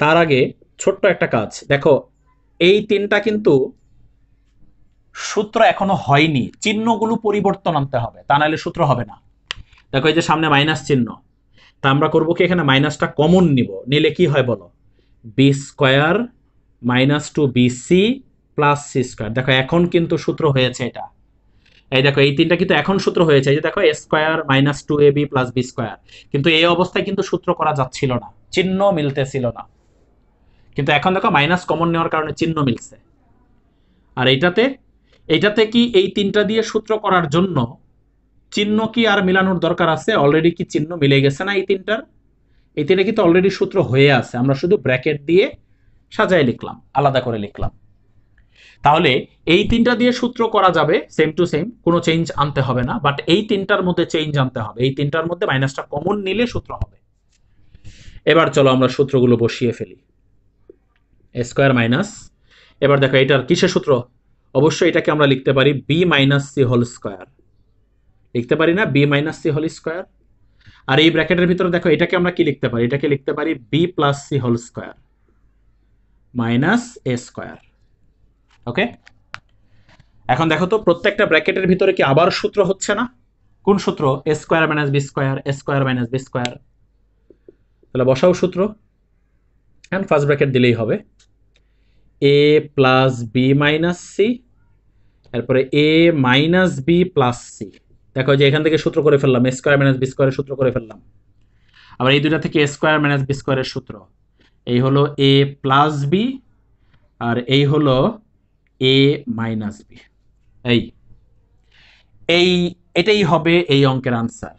তার আগে ছোট্ট একটা কাজ দেখো, এই তিনটা কিন্তু সূত্র এখনো হয়নি, চিহ্নগুলো পরিবর্তন আনতে হবে, তা নাহলে সূত্র হবে না। দেখো এই যে সামনে মাইনাস চিহ্ন, তা আমরা করবো কি, এখানে মাইনাসটা কমন নিব, নিলে কি হয় বলো, B square minus 2bc plus C square. দেখো এখন কিন্তু সূত্র হয়েছে এটা। এই দেখো এই তিনটা কিন্তু এখন সূত্র হয়েছে। এই যে দেখো A square minus 2ab plus B square, কিন্তু এই অবস্থায় কিন্তু সূত্র করা যাচ্ছিল না, চিহ্ন মিলতেছিল না। কিন্তু এখন দেখো মাইনাস কমন নেওয়ার কারণে চিহ্ন মিলছে। আর এইটাতে কি এই তিনটা দিয়ে সূত্র করার জন্য চিহ্ন কি আর মিলানোর দরকার আছে? অলরেডি কি চিহ্ন মিলে গেছে না এই তিনটার? এই তিনটা কিন্তু অলরেডি সূত্র হয়ে আছে, আমরা শুধু ব্র্যাকেট দিয়ে সাজায় লিখলাম, আলাদা করে লিখলাম। তাহলে এই তিনটা দিয়ে সূত্র করা যাবে সেম টু সেম, কোনো চেঞ্জ আনতে হবে না। বাট এই তিনটার মধ্যে চেঞ্জ আনতে হবে, এই তিনটার মধ্যে মাইনাসটা কমন নিলে সূত্র হবে। এবার চলো আমরা সূত্রগুলো বসিয়ে ফেলি। এ স্কোয়ার মাইনাস, এবার দেখো এটার কিসের সূত্র, অবশ্যই এটাকে আমরা লিখতে পারি B minus C whole square, লিখতে পারি না, B minus C whole square. আর এই ব্র্যাকেটের ভিতরে দেখো এটাকে আমরা কি লিখতে পারি, এটাকে লিখতে পারি B plus C whole square minus A square. Okay, এখন দেখো তো প্রত্যেকটা ব্র্যাকেটের ভিতরে কি আবার সূত্র হচ্ছে না? কোন সূত্র? এ স্কোয়ার মাইনাস বি স্কোয়ার, এ স্কোয়ার মাইনাস বি স্কোয়ার। তাহলে বসাও সূত্র, এন্ড ফার্স্ট ব্র্যাকেট দিলেই হবে এ প্লাস বি মাইনাস সি, তারপরে এ মাইনাস বি প্লাস সি। দেখো যে এখান থেকে সূত্র করে ফেললাম, এ স্কোয়ার মাইনাস বি স্কোয়ারের সূত্র করে ফেললাম। আবার এই দুইটা থেকে এ স্কোয়ার মাইনাস বি স্কোয়ারের সূত্র, এই হলো এ প্লাস বি আর এই হলো এ মাইনাস বি। এটাই হবে এই অঙ্কের আনসার।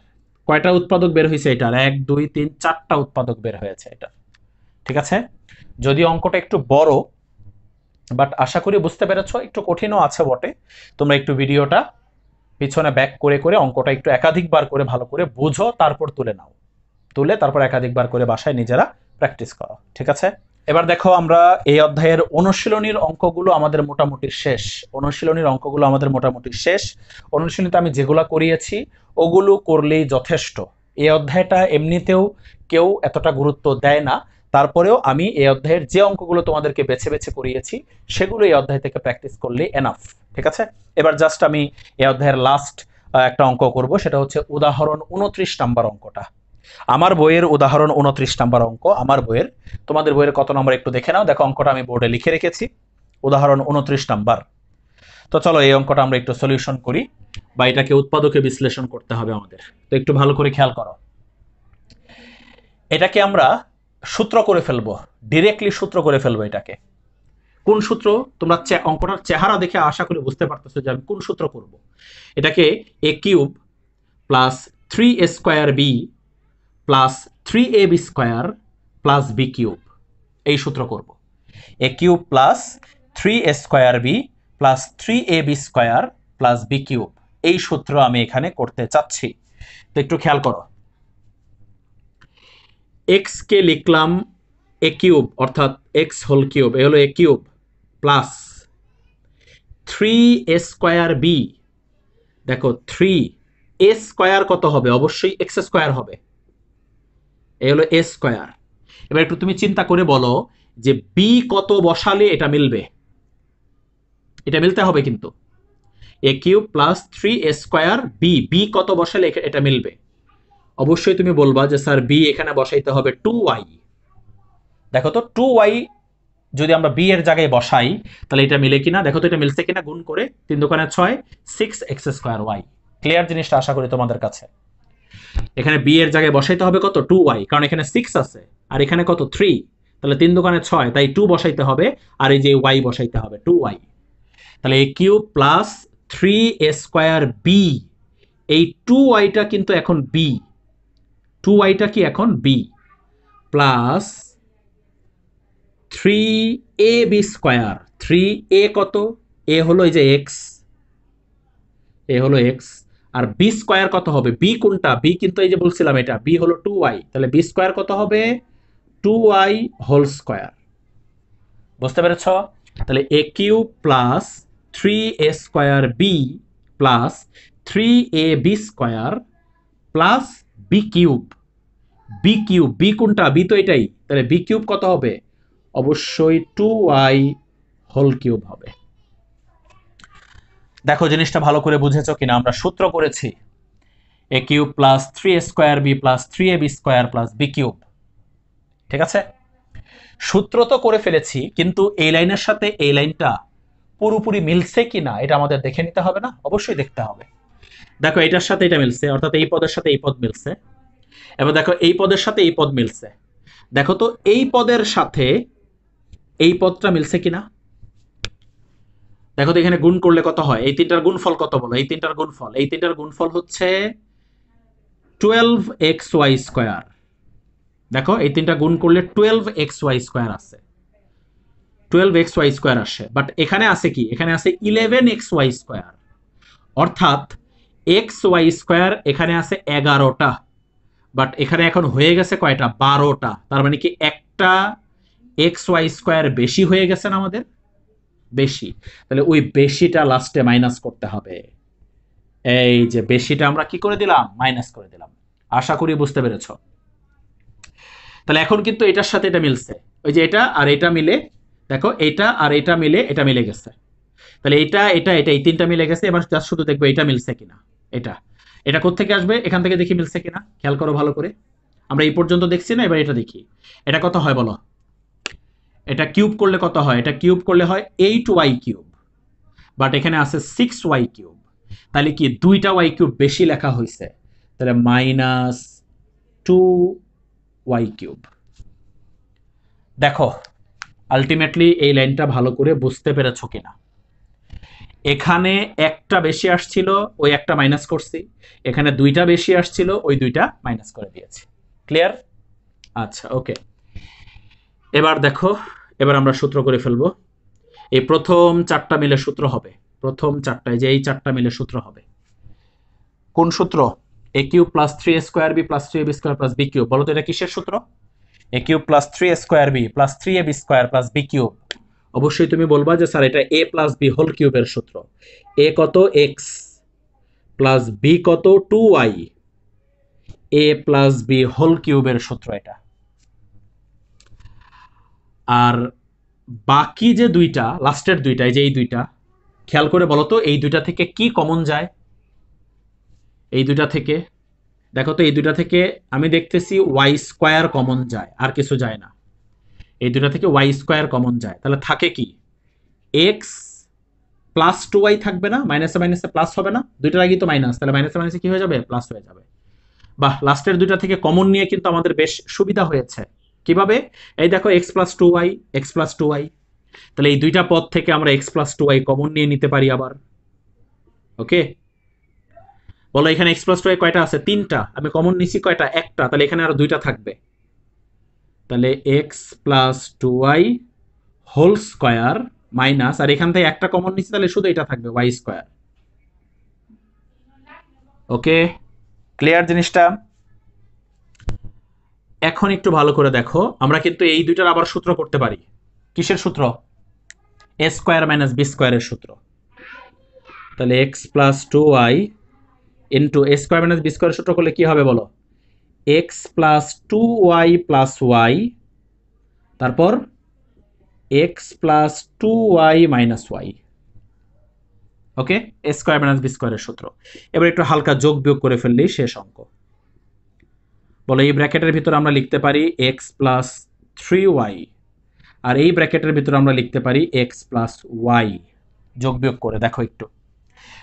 কয়টা উৎপাদক বের হয়েছে এটার? 1 2 3 4টা উৎপাদক বের হয়েছে এটা। ঠিক আছে, যদি অঙ্কটা একটু বড়, বাট আশা করি বুঝতে পেরেছো, একটু কঠিনও আছে বটে। তোমরা একটু ভিডিওটা পিছনে ব্যাক করে করে অঙ্কটা একটু একাধিকবার করে ভালো করে বুঝো, তারপর তুলে নাও, তুলে তারপর একাধিকবার করে বাসায় নিজেরা প্র্যাকটিস করো। ঠিক আছে, এবার দেখো আমরা এই অধ্যায়ের অনুশীলনীর অঙ্কগুলো আমাদের মোটামুটি শেষ। অনুশীলনীতে আমি যেগুলো করিয়েছি ওগুলো করলেই যথেষ্ট। এই অধ্যায়টা এমনিতেও কেউ এতটা গুরুত্ব দেয় না, তারপরেও আমি এই অধ্যায়ের যে অঙ্কগুলো তোমাদেরকে বেছে বেছে করিয়েছি সেগুলো এই অধ্যায় থেকে প্র্যাকটিস করলেই এনাফ। ঠিক আছে, এবার জাস্ট আমি এই অধ্যায়ের লাস্ট একটা অঙ্ক করব, সেটা হচ্ছে উদাহরণ 29 নাম্বার অঙ্কটা। আমার বইয়ের উদাহরণ 29 নাম্বার অঙ্ক, আমার বইয়ের। তোমাদের বইয়ের কত নম্বর একটু দেখে নাও। দেখো অঙ্কটা আমি বোর্ডে লিখে রেখেছি, উদাহরণ 29 নাম্বার। তো চলো এই অঙ্কটা আমরা একটু সলিউশন করি, বা এটাকে উৎপাদকে বিশ্লেষণ করতে হবে আমাদের। তো একটু ভালো করে খেয়াল করো, এটাকে আমরা সূত্র করে ফেলবো, ডিরেক্টলি সূত্র করে ফেলবো। এটাকে কোন সূত্র? তোমরা অঙ্কটার চেহারা দেখে আশা করি বুঝতে পারতেছো যে আমি কোন সূত্র করব। এটাকে A cube plus 3a square B plus 3ab square plus B cube, এই সূত্র করব। A cube plus 3a square B plus 3ab square plus B cube, এই সূত্র আমি এখানে করতে চাচ্ছি। তো একটু খেয়াল করো, এক্স কে লিখলাম এ কিউব, অর্থাৎ এক্স হোল কিউব, এ হলো A cube plus 3a square B. দেখো 3a স্কোয়ার কত হবে? অবশ্যই এক্স স্কোয়ার হবে, এ হলো এ স্কোয়ার। এবার একটু তুমি চিন্তা করে বলো যে বি কত বসালে এটা মিলবে? এটা মিলতে হবে কিন্তু, A cube plus 3a square B, B কত বসালে এটা মিলবে? অবশ্যই তুমি বলবা যে স্যার বি এখানে বসাইতে হবে 2y। দেখো তো 2y যদি আমরা বি এর জায়গায় বসাই তাহলে এটা মিলে কিনা, দেখো তো এটা মিলছে কিনা। গুণ করে 3 দোকানে 6, 6x স্কোয়ার ওয়াই। ক্লিয়ার জিনিসটা আশা করি তোমাদের কাছে। এখানে বি এর জায়গায় বসাইতে হবে কত? 2y, কারণ এখানে 6 আছে আর এখানে কত? 3, তাহলে 3 দোকানে 6, তাই 2 বসাইতে হবে, আর এই যে y বসাইতে হবে 2y। তাহলে a cube plus 3a square B, এই 2yটা কিন্তু এখন b, 2yটা কি এখন b, plus 3ab square, 3a কত, a হলো এই যে x, a হলো x, আর b স্কোয়ার কত হবে, b কোনটা, b কিন্তু এই যে বলছিলাম এটা, b হলো 2y, তাহলে b স্কোয়ার কত হবে 2y হোল স্কোয়ার। বুঝতে পেরেছ? তাহলে a cube plus 3a square b plus 3ab square plus b cube, b cube, b কোনটা, b তো এটাই, তাহলে b কিউব কত হবে, অবশ্যই 2y হোল কিউব হবে। দেখো জিনিসটা ভালো করে বুঝেছো কিনা, আমরা সূত্র করেছি a cube plus 3a square b plus 3ab square plus b cube, ঠিক আছে? সূত্র তো করে ফেলেছি, কিন্তু এই লাইনের সাথে এই লাইনটা পুরোপুরি মিলছে কিনা এটা আমাদের দেখে নিতে হবে না? অবশ্যই দেখতে হবে। দেখো এটার সাথে এটা মিলছে, অর্থাৎ এই পদের সাথে এই পদ মিলছে। এবার দেখো এই পদের সাথে এই পদ মিলছে, দেখো তো এই পদের সাথে এই পদটা মিলছে কিনা। দেখো তো এখানে গুণ করলে কত হয়, এই তিনটার গুণফল কত বলো, এই তিনটার গুণফল, এই তিনটার গুণফল হচ্ছে 12xy স্কোয়ার। দেখো এই তিনটা গুণ করলে 12xy স্কোয়ার আছে, 12xy স্কোয়ার আসে, বাট এখানে আছে কি, এখানে আছে 11xy স্কোয়ার, অর্থাৎ xy স্কোয়ার এখানে আছে 11টা, বাট এখানে এখন হয়ে গেছে কয়টা, 12টা, তার মানে কি একটা xy স্কোয়ার বেশি হয়ে গেছে না আমাদের, বেশি, তাহলে ওই বেশিটা লাস্টে মাইনাস করতে হবে। এই যে বেশিটা আমরা কি করে দিলাম, মাইনাস করে দিলাম। আশা করি বুঝতে পেরেছ। তাহলে এখন কিন্তু এটার সাথে এটা মিলছে, ওই যে এটা আর এটা মিলে, দেখো এটা আর এটা মিলে, এটা মিলে গেছে, তাহলে এটা এটা এটা এই তিনটা মিলে গেছে। এবার জাস্ট শুধু দেখবো এটা মিলছে কিনা, এটা এটা কোত্থেকে আসবে, এখান থেকে দেখি মিলছে কিনা, খেয়াল করো ভালো করে। আমরা এই পর্যন্ত দেখছি না, এবার এটা দেখি, এটা কত হয় বলো, এটা কিউব করলে কত হয়, এটা কিউব করলে হয় 8y কিউব, বাট এখানে আছে 6y কিউব, তাহলে কি দুইটা y কিউব বেশি লেখা হয়েছে, তাহলে মাইনাস 2y কিউব। দেখো আলটিমেটলি এই লাইনটা ভালো করে বুঝতে পেরেছ কিনা। এখানে একটা বেশি আসছিল, ওই একটা মাইনাস করছি, এখানে দুইটা বেশি আসছিল, ওই দুইটা মাইনাস করে দিয়েছি। ক্লিয়ার? আচ্ছা ওকে, এবার দেখো, এবার আমরা সূত্র করে ফেলবো। এই প্রথম চারটা মিলে সূত্র হবে, প্রথম চারটায় যে এই চারটা মিলে সূত্র হবে, কোন সূত্র, a cube plus 3a square b plus 3ab square plus b cube. বলো তো এটা কিসের সূত্র, a cube plus 3a square b plus 3ab square plus b cube. অবশ্যই তুমি বলবা যে স্যার এটা a প্লাস b হোল কিউবের সূত্র, a কত x প্লাস b কত 2y, a plus b whole কিউবের সূত্র এটা। আর বাকি যে দুইটা, লাস্টের দুইটা, এই যে এই দুইটা, খেয়াল করে বলো তো এই দুইটা থেকে কি কমন যায়, এই দুইটা থেকে দেখো তো, এই দুইটা থেকে আমি দেখতেছি ওয়াই স্কোয়ার কমন যায়, আর কিছু যায় না, এই দুইটা থেকে ওয়াই স্কোয়ার কমন যায়, তাহলে থাকে কি এক্স প্লাস 2y থাকবে না, মাইনাসে মাইনাসে প্লাস হবে না, দুইটার আগেই তো মাইনাস, তাহলে মাইনাসে মাইনাসে কি হয়ে যাবে, প্লাস হয়ে যাবে। বাহ, লাস্টের দুইটা থেকে কমন নিয়ে কিন্তু আমাদের বেশ সুবিধা হয়েছে। কিভাবে, এই দেখো x plus 2y, x plus 2y, তাহলে এই দুইটা পদ থেকে আমরা এক্স প্লাস 2y কমন নিয়ে নিতে পারি আবার। ওকে, বলো এখানে এক্স প্লাস 2y কয়টা আছে, তিনটা, আমি কমন নিছি কয়টা, একটা, তাহলে এখানে আরো দুইটা থাকবে, তাহলে X plus 2y whole square minus, আর এখান থেকে একটা কমন নিচ্ছি, তাহলে শুধু এটা থাকবে ওয়াই স্কোয়ার। ওকে, ক্লিয়ার জিনিসটা? এখন একটু ভালো করে দেখো, আমরা কিন্তু এই দুইটার আবার সূত্র করতে পারি। কিসের সূত্র, এ স্কোয়ার মাইনাস বি স্কোয়ারের সূত্র। তাহলে X plus 2y into A square minus B স্কোয়ারের সূত্র করলে কি হবে বলো, X plus 2y plus Y, তারপর X plus 2y minus Y. Okay, A square minus B স্কোয়ারের সূত্র। এবার একটু হালকা যোগ বিয়োগ করে ফেললেই শেষ অঙ্ক। বলো এই ব্র্যাকেটের ভিতর আমরা লিখতে পারি এক্স প্লাস 3y, আর এই ব্র্যাকেটের ভিতর আমরা লিখতে পারি এক্স প্লাস ওয়াই, যোগ বিয়োগ করে দেখো একটু।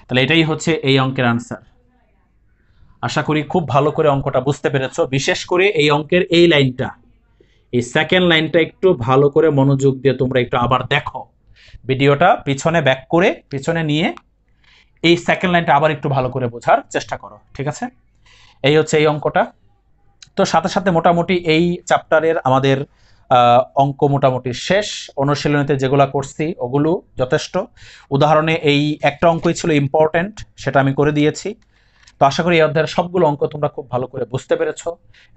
তাহলে এটাই হচ্ছে এই অঙ্কের আনসার। আশা করি খুব ভালো করে অঙ্কটা বুঝতে পেরেছো, বিশেষ করে এই অঙ্কের এই লাইনটা, এই সেকেন্ড লাইনটা একটু ভালো করে মনোযোগ দিয়ে তোমরা একটু আবার দেখো, ভিডিওটা পিছনে ব্যাক করে পিছনে নিয়ে এই সেকেন্ড লাইনটা আবার একটু ভালো করে বোঝার চেষ্টা করো, ঠিক আছে? এই হচ্ছে এই অঙ্কটা। তো সাথে সাথে মোটামুটি এই চ্যাপ্টারের আমাদের অঙ্ক মোটামুটি শেষ। অনুশীলনীতে যেগুলো করছি ওগুলো যথেষ্ট। উদাহরণে এই একটা অঙ্কই ছিল ইম্পর্টেন্ট, সেটা আমি করে দিয়েছি। তো আশা করি এই অধ্যায়ের সবগুলো অঙ্ক তোমরা খুব ভালো করে বুঝতে পেরেছো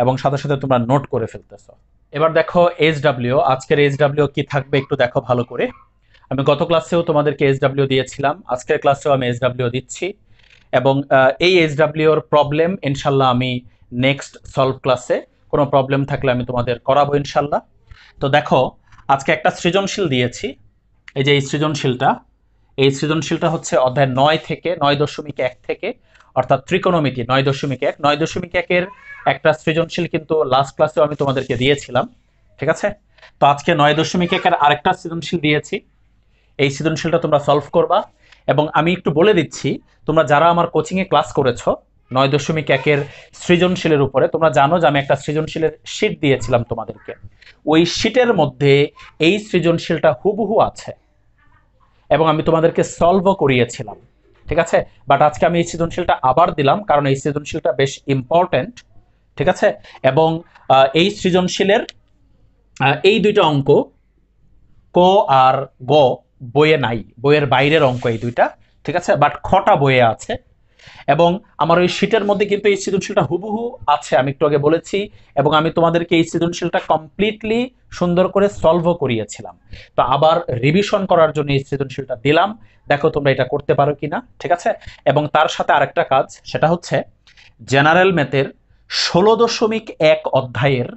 এবং সাথে সাথে তোমরা নোট করে ফেলতেছো। এবার দেখো এইচডব্লিউ, আজকের এইচডব্লিউ কি থাকবে একটু দেখো ভালো করে। আমি গত ক্লাসেও তোমাদেরকে এইচডব্লিউ দিয়েছিলাম, আজকের ক্লাসেও আমি এইচডব্লিউ দিচ্ছি এবং এই এইচডব্লিউ এর প্রবলেম ইনশাল্লাহ আমি নেক্সট সলভ ক্লাসে কোনো প্রবলেম থাকলে আমি তোমাদের করাবো ইনশাল্লাহ। তো দেখো আজকে একটা সৃজনশীল দিয়েছি, এই যে এই সৃজনশীলটা হচ্ছে অধ্যায় 9 থেকে 9.1 থেকে, অর্থাৎ ত্রিকোণমিতি 9.1। 9.1-এর একটা সৃজনশীল কিন্তু লাস্ট ক্লাসেও আমি তোমাদেরকে দিয়েছিলাম, ঠিক আছে? তো আজকে 9.1-এর আরেকটা সৃজনশীল দিয়েছি, এই সৃজনশীলটা তোমরা সলভ করবা। এবং আমি একটু বলে দিচ্ছি, তোমরা যারা আমার কোচিংয়ে ক্লাস করেছো 9.1-এর সৃজনশীলের উপরে, তোমরা জানো যে আমি একটা সৃজনশীলের শীট দিয়েছিলাম তোমাদেরকে। ওই শীটের মধ্যে এই সৃজনশীলটা হুবহু আছে এবং আমি তোমাদেরকে সলভও করিয়েছিলাম, ঠিক আছে? বাট আজকে আমি এই সৃজনশীলটা আবার দিলাম কারণ এই সৃজনশীলটা বেশ ইম্পর্টেন্ট, ঠিক আছে? এবং এই সৃজনশীলের এই দুইটা অঙ্ক ক আর গ বইয়ে নাই, বইয়ের বাইরের অঙ্ক এই দুইটা, ঠিক আছে? বাট খটা বইয়ে আছে এবং আমার ওই শীটের মধ্যে কিন্তু এই সৃজনশীলটা হুবহু আছে, আমি একটু আগে বলেছি। এবং আমি তোমাদেরকে এই সৃজনশীলটা কমপ্লিটলি সুন্দর করে সলভও করিয়েছিলাম। তো আবার রিভিশন করার জন্য এই সৃজনশীলটা দিলাম, দেখো তোমরা এটা করতে পারো কিনা, ঠিক আছে? এবং তার সাথে আরেকটা কাজ, সেটা হচ্ছে জেনারেল ম্যাথের 16.1 অধ্যায়ের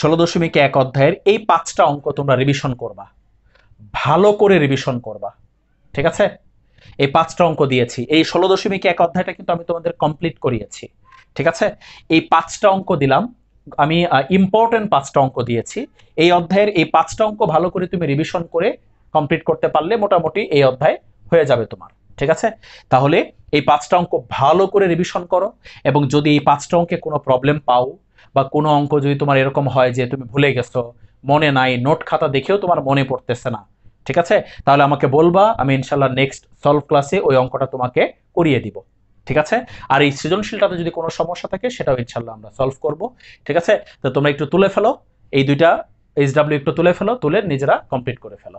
16.1 অধ্যায়ের এই 5টা অঙ্ক তোমরা রিভিশন করবা, ভালো করে রিভিশন করবা, ঠিক আছে? এই 5টা অঙ্ক দিয়েছি, এই 16.1 অধ্যায়টা কিন্তু আমি তোমাদের কমপ্লিট করিয়েছি, ঠিক আছে? এই 5টা অঙ্ক দিলাম আমি, ইম্পর্টেন্ট 5টা অঙ্ক দিয়েছি। এই অধ্যায়ের এই 5টা অঙ্ক ভালো করে তুমি রিভিশন করে কমপ্লিট করতে পারলে মোটামুটি এই অধ্যায় হয়ে যাবে তোমার, ঠিক আছে? তাহলে এই 5টা অঙ্ক ভালো করে রিভিশন করো এবং যদি এই 5টা অঙ্কে কোনো প্রবলেম পাও বা কোনো অঙ্ক যদি তোমার এরকম হয় যে তুমি ভুলে গেছো, মনে নাই, নোট খাতা দেখেও তোমার মনে পড়তেছে না, ঠিক আছে? তাহলে আমাকে বলবা, আমি ইনশাল্লাহ নেক্সট সলভ ক্লাসে ওই অঙ্কটা তোমাকে করিয়ে দিব, ঠিক আছে? আর এই সৃজনশীলটাতে যদি কোনো সমস্যা থাকে সেটাও ইনশাল্লাহ আমরা সলভ করব, ঠিক আছে? তো তোমরা একটু তুলে ফেলো, এই দুইটা এইচডব্লিউ একটু তুলে ফেলো, তুলে নিজেরা কমপ্লিট করে ফেলো।